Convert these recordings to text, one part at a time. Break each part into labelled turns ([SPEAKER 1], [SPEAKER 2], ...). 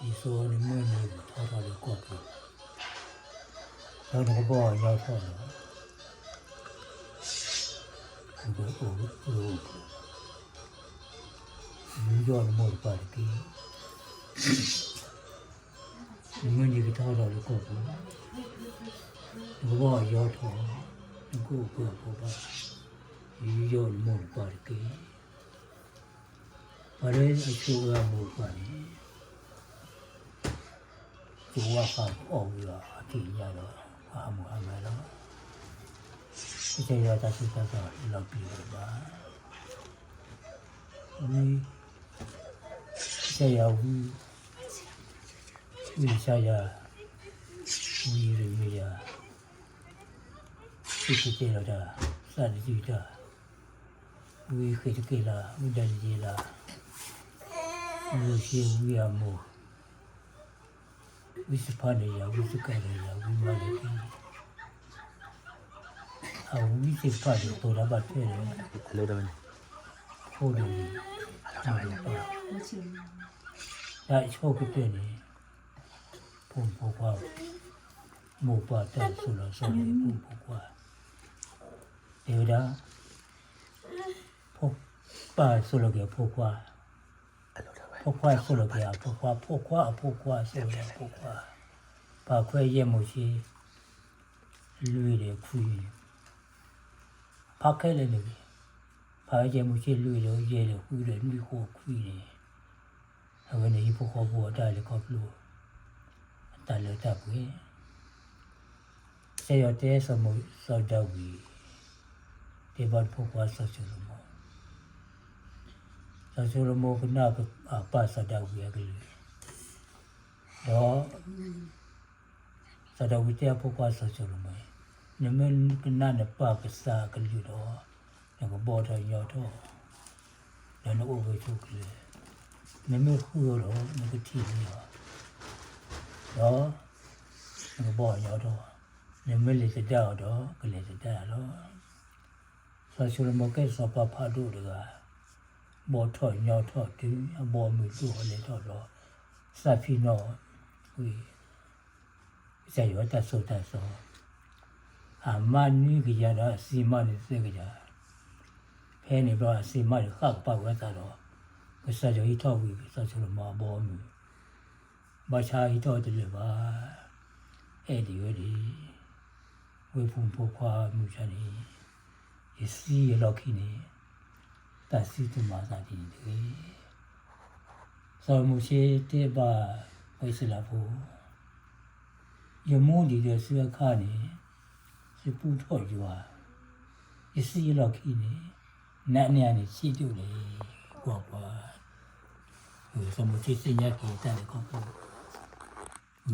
[SPEAKER 1] 你说你妹妹淘淘的过去，然后那个包要淘的，那个你要的没得办的给，你们那个淘淘的过去，那个包要淘，那个不办，你要的没得办的给，反正说个没办的。就我看哦呀，这样了，阿姆阿麦了，这要他是他说老比了吧？你这要为啥呀？为人为呀？这了的，啥的就的，为黑就给了，为的就了，为些为阿姆。为是怕的呀，为是干的呀，为嘛的给？啊，为是怕的，多大把钱呢？Hello
[SPEAKER 2] teman.
[SPEAKER 1] 好的，
[SPEAKER 2] Hello teman.
[SPEAKER 1] 那错个点呢？碰不挂，没把带出来，所以碰不挂。对的，碰把出来给碰挂，
[SPEAKER 2] Hello teman.
[SPEAKER 1] 碰挂出来给啊，碰挂出来碰挂，把块叶木些绿的亏，扒开了那个，把叶木些绿的叶的灰的绿火亏的，那个你不好不带的搞不路，带了带不开。这要带什么烧到位，这把破坏烧出了么？烧出了么？个那个啊，把烧到位个了，đó烧到位这破坏烧出了么？你们个那的把个啥个了đó，那个包头腰头，然后我出去了，你们喝了那个体力啊，đó，那个包腰头。你们来是到的，个来是到了，烧出了么？该烧把怕住的个，包头腰头的，包没住来到了，啥皮孬，喂，再有点手，啊，妈女个家的，西妈的这个家，陪你吧，西妈的好把我咋了？个烧就一套喂，烧出了么？包没，把茶一套的了吧？哎的。为父母夸母亲呢，也是也老气呢，但是都马上的的，所以某些对吧，为是那不，有目的的是要看呢，是不错的啊，也是也老气呢，那年的气度呢，呱，有什么这些年给带的搞不，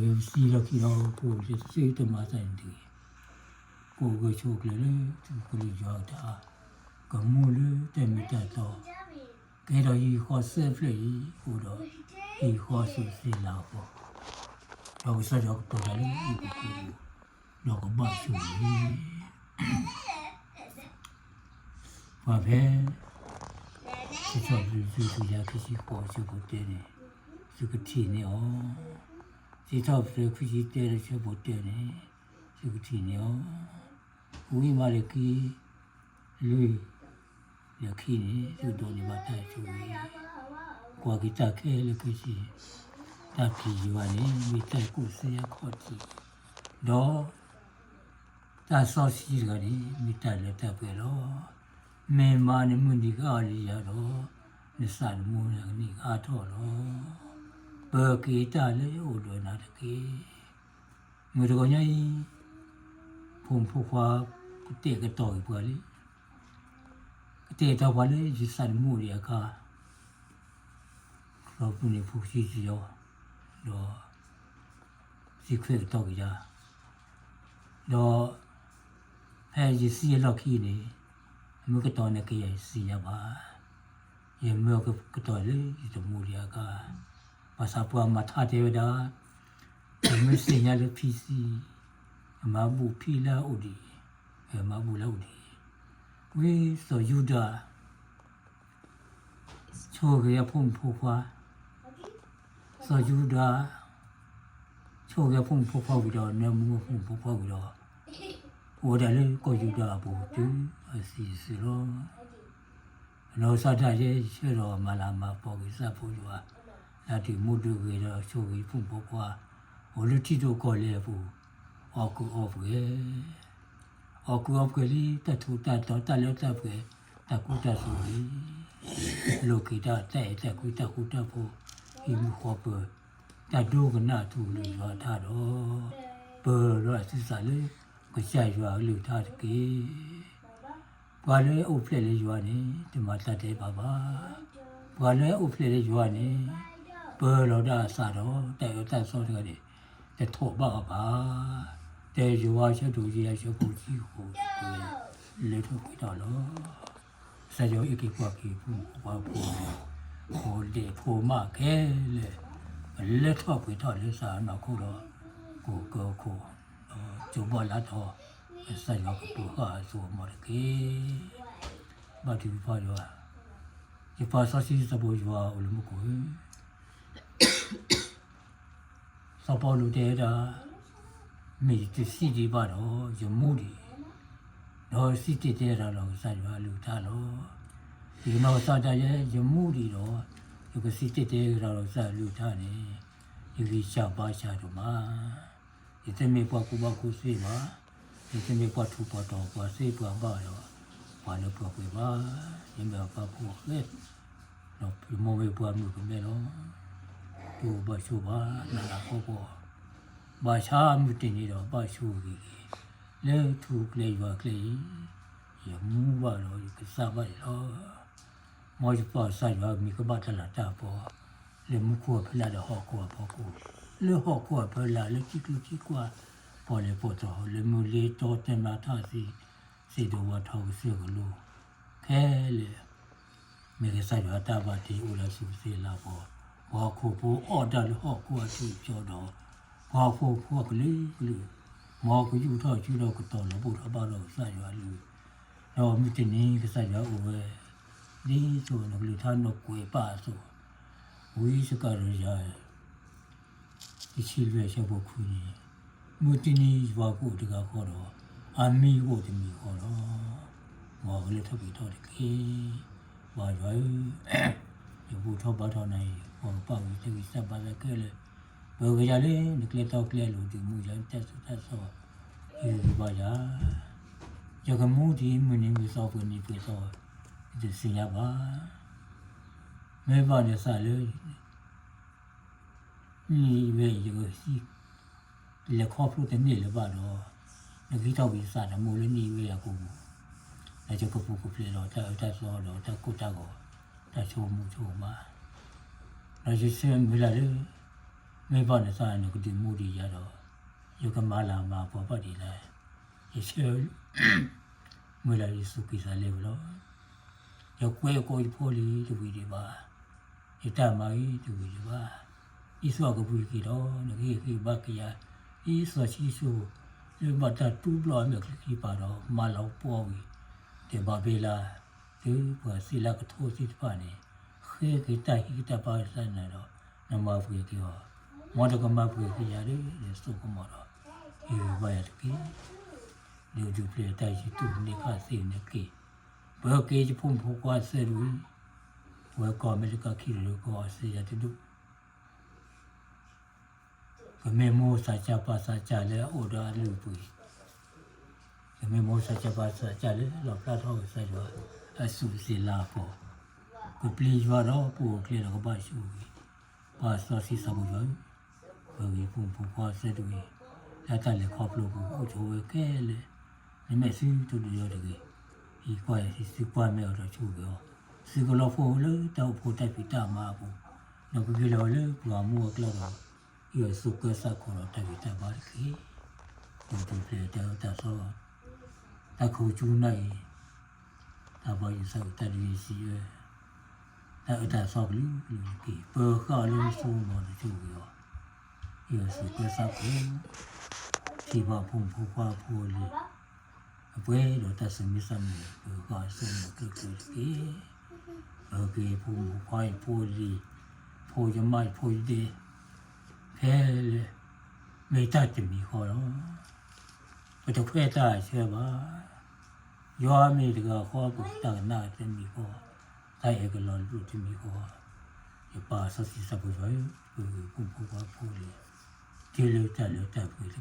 [SPEAKER 1] 有是老气了，不是最都马上的。ကိုယ်ကိုချုပ်လေသူကလေးရောက်တာကမှုလေတဲ့မိတတ်တော့ကဲတော့ဤခေါ်ဆက်ဖလေဟိုတော့ဤခေါ်ဆူစီလာပေါ့တော့ဆက်တော့တော်တယ်ဤကိုတော့ကမဆူကြီးဘာပဲဒီတော့သူရခရှိခေါ်ချဖို့တဲ့နေသူကတိနေအောင်ဒီတော့သူခရှိတဲ့ချက်ဖို့တဲ့နေသူကတိနေအောင်ဝိမာရကီလူရခိနေသူတို့နေမှာတိုက်ချူကွာဂီတာခဲလကရှိတာပီယူကနေမိတိုက်ကိုဆရာခေါ်ကြည့်တော့တာဆောစီကနေမိတိုက်လက်တက်ပဲတော့မေမာနေမှုဒီကားလေးရတော့နစနမှုနေအားတော့တော့ဘကီတာလေးဟိုလိုနာတကေငွေတော်ညာကြီးဖုန်ဖူခွာတဲ့ကတော့ပွားလေတဲ့တော့ဘာလဲဒီစနမှုရကတော့ပုန်ဖူရှိစီရောတော့စီခွေတော့ကြတော့အဲဒီစီလောက်ခီနေအမကတော့နေကြရစီရပါရေမောကတော့လေဒီမှုရကဘာသာပွားမထားတဲ့ဒါမစင်ရလေဖီစီအမဘူဖီလာဥဒီအမဘူလာဥဒီဝေဆိုယူဒါချိုးရဖုန်ဖူခွာ所以的，抽个风不跑不着，那么风不跑不着，我这里过去的不就是咯。然后啥子些些咯，马拉马跑个啥跑着啊，那就木头个了，抽个风不跑，我都提着过来不，我个，哩，但土但到但了但不，但古但所以，路给他在古不，一木花不，但多个那土里话他咯，不咯是啥嘞？个下雨啊，路他给。ဘာလဲအုပ်ဖလက်လေးရွာနေဒီမှာတတ်တယ်ပါပါဘာလဲအုပ်ဖလက်လေးရွာနေဘောလောတာစားတော့တဲ့ရတဲ့ဆောတဲ့တဲ့ထောပါပါတဲ့ရွာချက်တူကြီးရချက်ပူကြီးဟိုလေထုတ်ပြတော့လို့စကြောအကိပွားကိပူဘာပူဟိုလေဖိုမခဲလေလက်ထုတ်ပြတော့လေစားတော့ခုတော့ကိုကျုံပေါ်လာတော့ဆက်ရောက်ပူဟာဆိုမရကေဘာတူဖာရောဒီပါဆာစီစပေါ်ရွာအလုံးမကိုစပေါ်လူတဲ့တာမိတစီဒီပါတော့ရမှုဒီတော့စီတတဲ့တာတော့ဆက်ရွာလူသားတော့ဒီတော့စတဲ့ရမှုဒီတော့ဒီကစီတတဲ့တာတော့ဆက်လူသားနေဒီရှာပါရှာတော့မှာဒီတမေပွားကူပါကူစီပါဒီကနေ့ပတ်ထူပတ်တော့ပတ်စေးပွားပါတော့ဘာလို့ပွားပြပါဒီမှာပတ်ဖို့လေတော့ဒီမောဝေပွားမှုကမဲတော့ဒီဘာရှုပါနာဖို့ပေါ့ဘာချာမှုတင်နေတော့ဘာရှုကြီးလဲထူကလေးပါကလေးရမှုပါတော့ဒီကစားပါတော့မောချပါဆိုင်ပါမိကပတ်လာတာပေါ့လေမှုကိုဖလာတော့ဟောကိုပေါ့ကိုလေဟောကိုဖလာလေကြည့်ကွာပေါ်လေပေါ်တော့လေမူလေးတော့တင်လာတာစီတော့ဝထောက်စီကလို့ခဲလေမြေကစားရတာပါတီဦးလာစုစီလာပေါ်ဘာခုဖို့အော်ဒါလို့ဟောကိုအထူးပြောတော့ဘာဖို့ကလေးမောကယူထောက်ကျတော့ကတော့လို့ဘုရားပါတော့စားရလူတော့မြတင်နေကစားရဦးပဲဒီဆိုတော့လူသားတော့ကိုပါဆိုဝီးစကားရရဒီချီလွယ်ချက်ဖို့ခွေးမူတင်နေရွာကိုတကခေါ်တော့အမီကိုတမီခေါ်တော့မောကလေးထပ်ပြီးတော့ဒီကေဘာရွာရဘူးထောက်ပါတော့နိုင်ဟောပေါ့ဒီစပ်ပါလေကလေးဘောကရလေးဒီကလေးတော့ကလေးလို့ဒီမူရတက်ဆောဒီဘာရရကမှုဒီမင်းမျိုးစောဖို့နေပြီဆိုဒီစင်ရပါမဲပါနေစားလေဒီဝေးရစီလေခေါ်ဖို့တဲ့နေလေပါတော့ငါကြီးတော့ပြီးစားတယ်မိုးလေးနေဝေးရကိုအဲကြောင့်ကိုပြေတော့တက်ဆောတော့တက်ကိုတက်ကိုတက်ချိုးမှုချိုးမှာဒါရှိစင်မလာလေမေပါနေစားရင်ဒီမိုးဒီရတော့ယုကမလာမှာပေါ်ပတ်ဒီလားရေရှယ်မလာရီစုကိစားလေဘလို့ရောက်ကွဲကိုဖိုလီတူဒီပါရတမိုင်းတူဒီပါဤစောကပူကြီးတော့ငါကြီးဘကရဤစောချီဆူဒီမတာတူဘလောမြက်ကြီးပါတော့မလောက်ပေါ်ပြီဒီဘာဘေလာဒီဘာစီလာကထိုးစီပါနေခေကတိုင်ဟိတပါစနေတော့နမဖူကြီးဟောမောတကမဖူကြီးရတယ်စုကမောတော့ဒီဘာရကီဒီဂျူပလေတိုင်ရှိတူနေခါစီနေကီဘောကေချဖုန်ဖူကွာဆယ်လူဝဲကောမလကခီလိုကောဆေရတူကမေမောစာချပါစာချလေအော်ဒါလူပူကမေမောစာချပါစာချလေလောပလာထောစာရောအဆူစီလာဖို့ကိုပလီရွာတော့ပူကလေးတော့ပါရှူပါစာစီစမှုရောဘယ်ဖုန်ဖူကွာဆယ်တူလက်တလေခေါပလို့ကိုချိုးကဲလေနမေစီတူရောတကြီးဒီကွာစီပွားမဲတော့ချိုးရောစီကလောဖို့လေတော့ဖို့တက်ပြီးတာမှာဘူးနောက်ပြီးလောလေပူမှုကလောတော့ရစုကစားခေါ်တော့တက်ပြီးတာပါလေဒီပြေတော့တာဆိုအခုကျူးနိုင်တာဘာရစောတက်ရစီရအဲ့ဒါဆောက်လို့ဒီပေါ်ခါလို့ဆိုမှတော့ကျူရောရစုကစားခေါ်ဒီဘာဖုန်ဖူခွာဖူလေအပွဲတော့တဆမီစမ်းလို့ကဆင်းလို့ကကြီးโอเคဖူခွာဖူလီဖူရမိုက်ဖူဒီ ခဲမေတ္တာတမီခေါ်တော့ဘယ်တော့ခွဲတာရှဲပါရွာမေတကခေါ်ဖို့တာနာတမီခေါ်တိုင်းကလောလူတမီခေါ်ရပါစစီစပူရွယ်ပုံပူပါပူလေဒီလိုတက်ပူလေ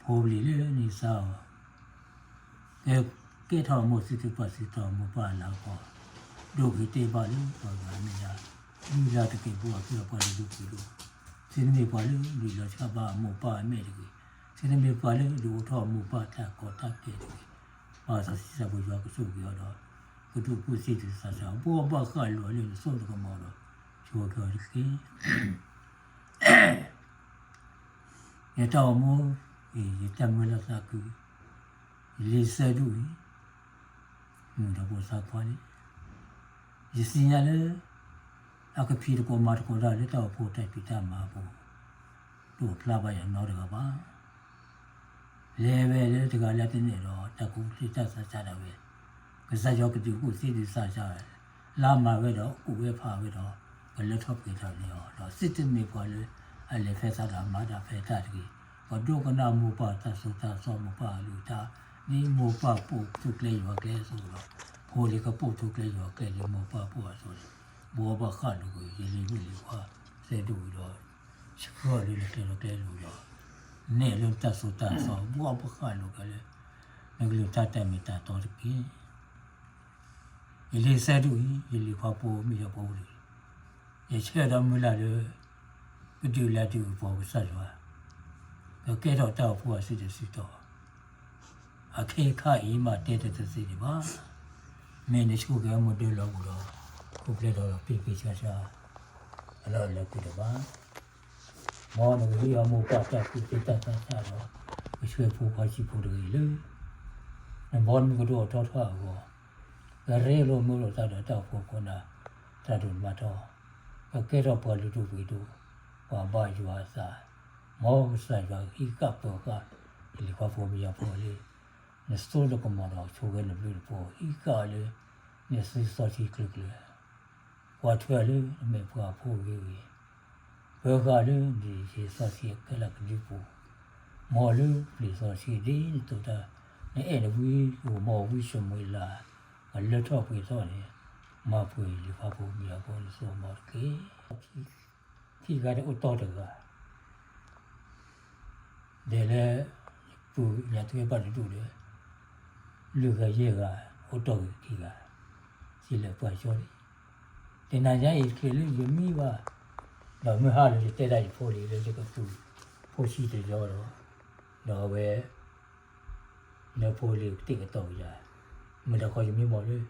[SPEAKER 1] ဖိုးလီလေနေစားကဲထောင်မို့စစ်ပတ်စစ်တော်မပါလာခေါ်ဒုက္ခတေပါလေပေါ်ပါမလားဒီလာတကေဘောပြောပါလေလူလူစင်းနေပါလေဒီလာချပါမပါမဲတကေစင်းနေပါလေလူထောင်မပါတာကောတာကေပါစစီစပူရွာကစုပြောတော့ကတုပုစီတဆာဆာဘောပါခါလောလေစုံတကမောတော့ချိုးကြော်ကေရတော်မူရတမလသကူလေးစဒူမြူတော့စားပါလေရစီရလေအကဖီရကိုမာတကိုလာလက်တော့ဖို့တိုက်ပြတာမှာပေါ့တို့ဖလာပါရတော့တကပါလေပဲလေတကလက်တင်နေတော့တကူတိတဆာချတာပဲကစားရောကတိကိုစီဒီဆာချလာမှာပဲတော့ကိုပဲဖာပဲတော့ဘလက်ထောက်ပြတာလေတော့စစ်တမေပေါ်လေအလေဖက်စားတာမာတာဖက်တာတကြီးဘာတို့ကနာမူပါသဆိုတာဆောမပါလူတာนี่โมปะปุทุกเลยอยู่แกဆိုတော့ဟိုလေကပုတ်ทุกเลยอยู่แกလေโมปะปุဆိုတော့ဘောဘခလူကိုရေလေးလူခွာစေတူတော့ချောလေးလည်းတဲလူတော့နဲ့လုံးတဆိုတာဆောဘောဘခလူကလည်းငကလူတတ်မိတာတော့ကိရေလေးစေတူရေလေးခွာပို့မိရပို့လေရေချဲတော့မလာလေတူလာတူဘောဆက်ရွာကဲတော့တောက်ဖို့ရှိတယ်စီတော့အခေခအေးမှတဲတဲ့စီဒီပါမင်းတို့ကမဒလောဘူးတော့ခုပြတော့ပြချာအလောလည်းကူတော့ပါမောနကြီးအမှုပတ်တက်ပြတက်တော့မရွှေဖို့ခွာရှိဖို့တည်းလေဘောနကတော့ထောက်ထောက်ကိုရဲလိုမျိုးလို့တောက်ဖို့ကနာတတ်တယ်မတော့ကဲတော့ပေါ်လူတို့ပြီးတော့ဘာယူအားစားမောဆိုင်ကဤကပ်တော့ကဒီခွာဖို့မရဖို့လေne solo como no choge ne blu po I kale ne si so chi click le wa thwe le me pwa pho ge ge bo ga le di si so chi ke la ke po mo le pli so chi di to da ne e ne wi ko mo wi so mo la le tho pwi so ne ma pwi li fa po mi ya ko so mo ke ki ga de o to de ga de le pu ya thwe pa de du leလူကရေကဟိုတော့ဒီကစီလေပွားချော်တယ်တင်နာကြရေးခေလေးရမိပါတော့မဟာလေးတဲတိုက်ဖို့လေးလည်းကသူဖို့ရှိတယ်ရောတော့ပဲနေဖို့လေးတိကတော့ရမတော့ခေါ်ရမိမော်လေး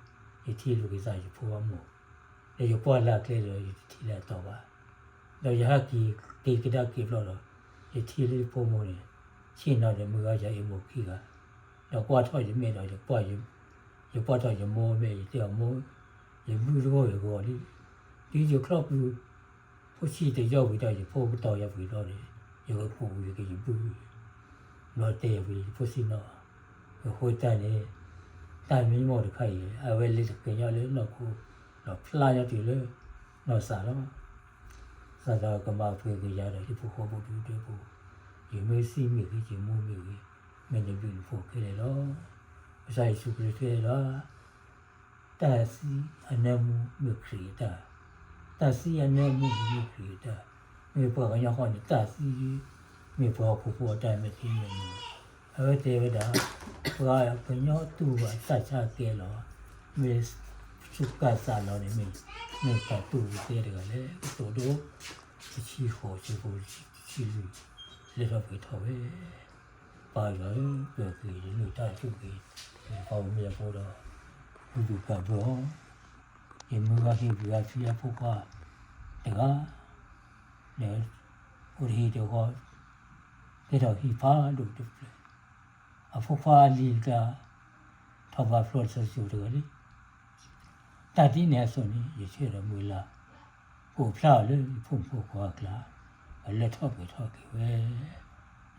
[SPEAKER 1] ဒီထီလူကိစ္စရဖို့အမို့လေရပွားလာကလေးတော့ထီလာတော့ပါတော့ရဟကီတေကဒါကီဖလို့တော့ဒီထီလေးဖို့မို့လေရှင်းတော့ရမကရအမို့ခီကတော့ကွာထောက်ရမြေတော့ပွားရပွားတော့ရမောပဲတဲ့မောရဘူးတော့ရကိုလေဒီရခလောက်ဘူးဖို့ရှိတဲ့ရောက်ပြီးတော့ရဖို့တော့ရပြီးတော့လေရဖို့ရကဘူးတော့တဲ့ပြီးဖို့စီတော့ဟိုတက်လေတိုင်မင်းမောတခိုင်အဝဲလေးကရလေတော့ကိုတော့ဖလာရတယ်လေတော့စားတော့ကမဖွေးကြရတယ်ဒီဖို့ဟောဖို့တူတယ်ဖို့ရမေးစီမိကြီးမိုးမိကြီးမင်းတို့ဘူးဖို့ခဲတော့အဆိုင်စုကြည့်တော့တာစီအနမှုမခရီတာတာစီအနမှုမခရီတာမြေပေါ်ကရဟောနေတာစီမြေပေါ်ဖို့တိုင်းမသိနေဘူးအဲ့ဒီဝဒါဘာပညောတူကစချကဲလို့မြေစုကစားလို့နေမြေကတူတဲ့ကလည်းတို့ချီဟောချီဖို့ချီလေတော့ပြတော့ပဲပါရောပြောပြီးလူတာချုပ်ပြီးဟောမြေပေါ်တော့ဘူးကတော့ဒီမူကရှိပြီးအဖီအဖို့ကတကားလေဦးရီတော့ကတော့ဟိဖာလို့တူအဖို့ဖာလီကထောက်ပါဖလို့ဆိုတယ်လေတတိနေဆိုရင်ရချေရမူလာကိုဖလာလေဖို့ခွာကလာလက်ထောက်ပဲထောက်ကြပဲ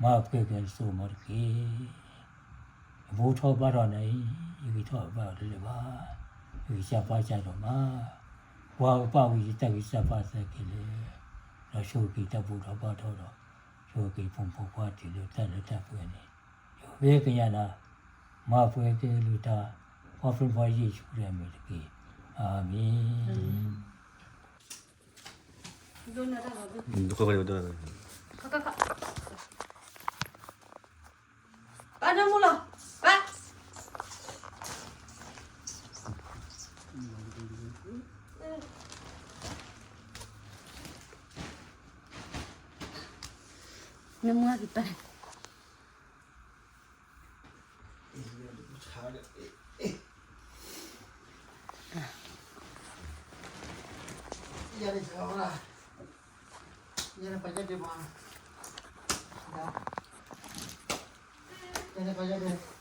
[SPEAKER 1] မာပေကဆိုမရကေဘူထောပါတော့နေဒီထောပါတယ်ပါဒီရှာပါကြတော့မှာဝါပါဝီတက်ဝီရှာပါစကေလေ တော့ရှုပ်ပြီးတပ်ဖို့တော့ပါတော့ရှုပ်ပြီးပုံဖော်ဖွားတယ်လို့တက်လက်တက်ပွင့်နေဘယ်ကရလာမဖွယ်ကလေးလူတာဘာဖဖွားရေးရှုရမယ်တကယ်အာမင်
[SPEAKER 2] 누가 그래 너
[SPEAKER 3] 가가가. 빠져 몰라. 빠. 너무하기 빠르.
[SPEAKER 4] Jadi sekolah. Jadi baca di mana? Jadi baca di